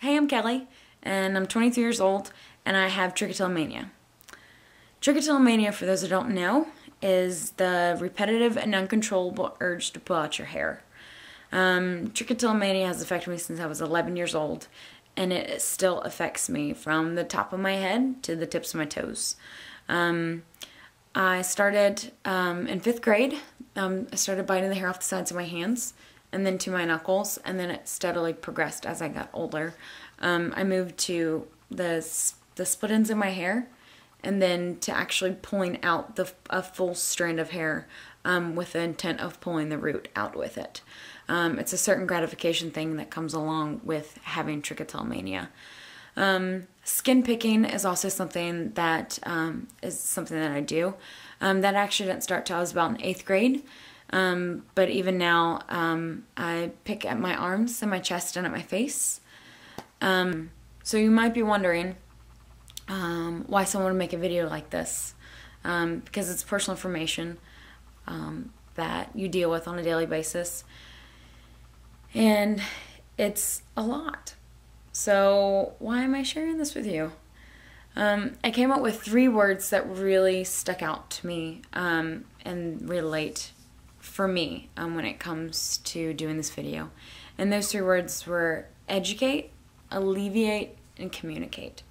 Hey, I'm Kelly, and I'm 23 years old, and I have trichotillomania. Trichotillomania, for those who don't know, is the repetitive and uncontrollable urge to pull out your hair. Trichotillomania has affected me since I was 11 years old, and it still affects me from the top of my head to the tips of my toes. I started in 5th grade. I started biting the hair off the sides of my hands and then to my knuckles, and then it steadily progressed as I got older. I moved to the split ends of my hair, and then to actually pulling out a full strand of hair with the intent of pulling the root out with it. It's a certain gratification thing that comes along with having trichotillomania. Skin picking is also something that I do. That actually didn't start till I was about in 8th grade. But even now, I pick at my arms and my chest and at my face. So you might be wondering why someone would make a video like this. Because it's personal information that you deal with on a daily basis. And it's a lot. So why am I sharing this with you? I came up with 3 words that really stuck out to me and relate for me when it comes to doing this video. And those 3 words were educate, alleviate, and communicate.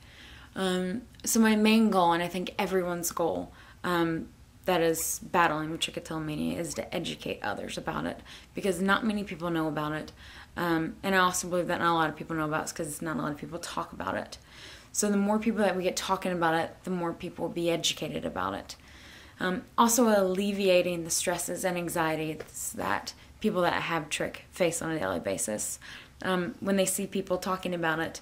So my main goal, and I think everyone's goal that is battling with trichotillomania, is to educate others about it, because not many people know about it. And I also believe that not a lot of people know about it because not a lot of people talk about it. So the more people that we get talking about it, the more people will be educated about it. Also alleviating the stresses and anxieties that people that have trich face on a daily basis. When they see people talking about it,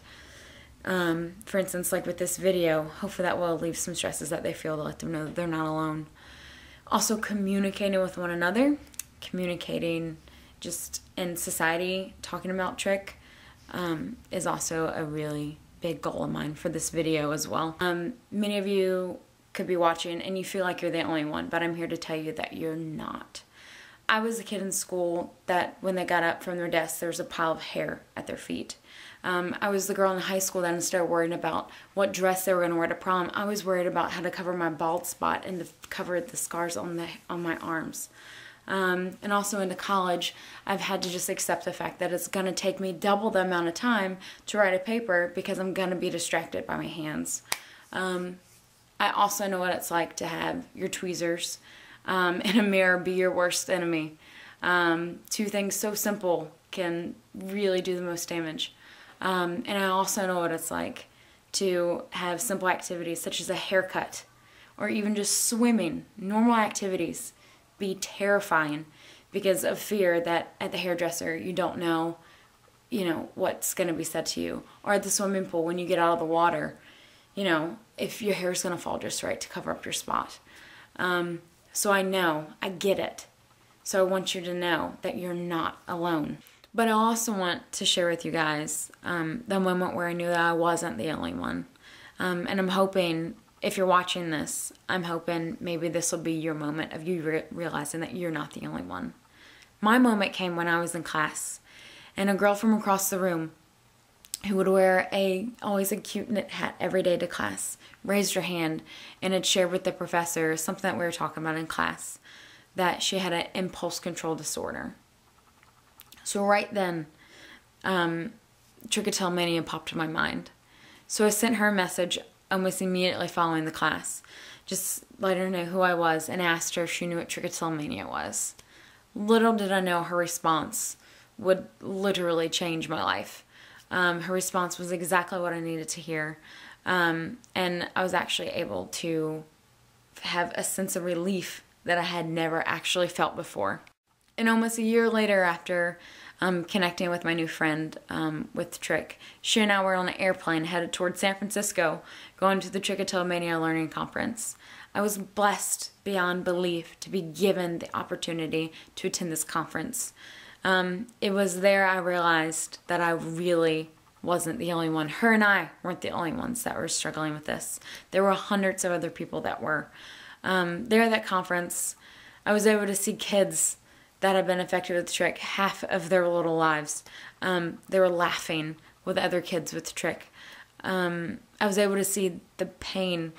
for instance, like with this video, hopefully that will alleviate some stresses that they feel, to let them know that they're not alone. Also communicating with one another, communicating just in society, talking about trich is also a really big goal of mine for this video as well. Many of you could be watching and you feel like you're the only one, but I'm here to tell you that you're not. I was a kid in school that when they got up from their desks, there was a pile of hair at their feet. I was the girl in high school that instead of worrying about what dress they were going to wear to prom, I was worried about how to cover my bald spot and to cover the scars on my arms. And also into college, I've had to just accept the fact that it's going to take me double the amount of time to write a paper because I'm going to be distracted by my hands. I also know what it's like to have your tweezers and a mirror be your worst enemy. 2 things so simple can really do the most damage. And I also know what it's like to have simple activities such as a haircut or even just swimming, normal activities, be terrifying because of fear that at the hairdresser you don't know, what's going to be said to you. Or at the swimming pool when you get out of the water, if your hair is going to fall just right to cover up your spot. So I get it. So I want you to know that you're not alone. But I also want to share with you guys the moment where I knew that I wasn't the only one. And I'm hoping, if you're watching this, I'm hoping maybe this will be your moment of you realizing that you're not the only one. My moment came when I was in class, and a girl from across the room who would wear always a cute knit hat every day to class raised her hand and had shared with the professor something that we were talking about in class, that she had an impulse control disorder. So right then, trichotillomania popped to my mind. So I sent her a message almost immediately following the class, just letting her know who I was and asked her if she knew what trichotillomania was. Little did I know her response would literally change my life. Her response was exactly what I needed to hear. And I was actually able to have a sense of relief that I had never actually felt before. And almost a year later, after connecting with my new friend with trich, she and I were on an airplane headed towards San Francisco, going to the Trichotillomania Learning Conference. I was blessed beyond belief to be given the opportunity to attend this conference. It was there I realized that I really wasn't the only one. Her and I weren't the only ones that were struggling with this. There were hundreds of other people that were. There at that conference, I was able to see kids that had been affected with trich half of their little lives. They were laughing. with other kids with Trich. I was able to see the pain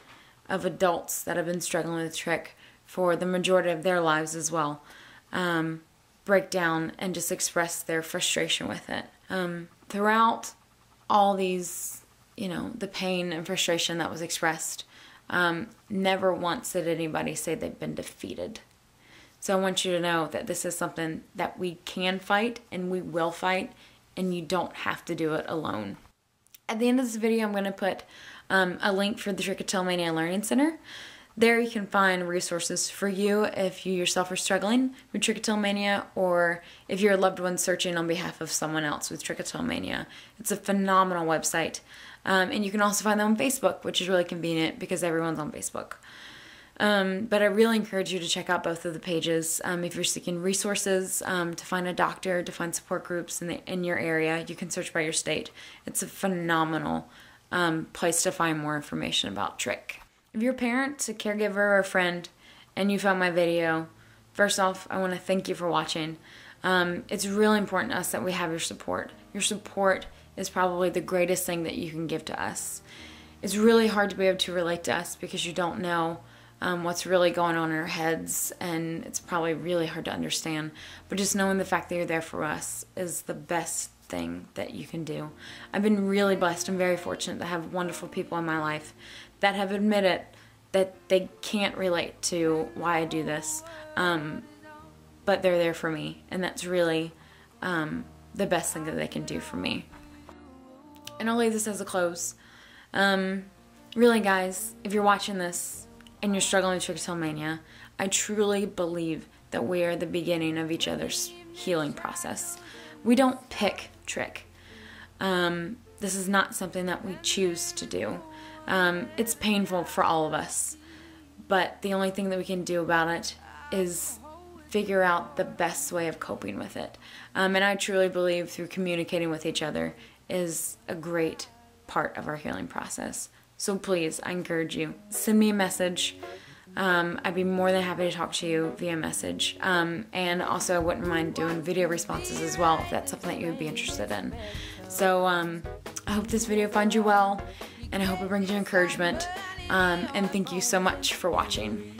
of adults that have been struggling with Trich for the majority of their lives as well, break down and just express their frustration with it. Throughout all these, the pain and frustration that was expressed, never once did anybody say they've been defeated. So I want you to know that this is something that we can fight and we will fight, and you don't have to do it alone. At the end of this video, I'm going to put a link for the Trichotillomania Learning Center. There you can find resources for you if you yourself are struggling with trichotillomania, or if you're a loved one searching on behalf of someone else with trichotillomania. It's a phenomenal website. And you can also find them on Facebook, which is really convenient because everyone's on Facebook. But I really encourage you to check out both of the pages. If you're seeking resources, to find a doctor, to find support groups in your area, you can search by your state. It's a phenomenal place to find more information about Trich. If you're a parent, a caregiver, or a friend, and you found my video, first off, I want to thank you for watching. It's really important to us that we have your support. Your support is probably the greatest thing that you can give to us. It's really hard to be able to relate to us because you don't know what's really going on in our heads, and it's probably really hard to understand. But just knowing the fact that you're there for us is the best thing that you can do. I've been really blessed and very fortunate to have wonderful people in my life that have admitted that they can't relate to why I do this, but they're there for me, and that's really the best thing that they can do for me. And I'll leave this as a close. Really, guys, if you're watching this and you're struggling with trichotillomania, I truly believe that we are the beginning of each other's healing process. We don't pick Trich. This is not something that we choose to do. It's painful for all of us, but the only thing that we can do about it is figure out the best way of coping with it. And I truly believe through communicating with each other is a great part of our healing process. So please, I encourage you, send me a message. I'd be more than happy to talk to you via message. And also I wouldn't mind doing video responses as well if that's something that you would be interested in. So I hope this video finds you well, and I hope it brings you encouragement. And thank you so much for watching.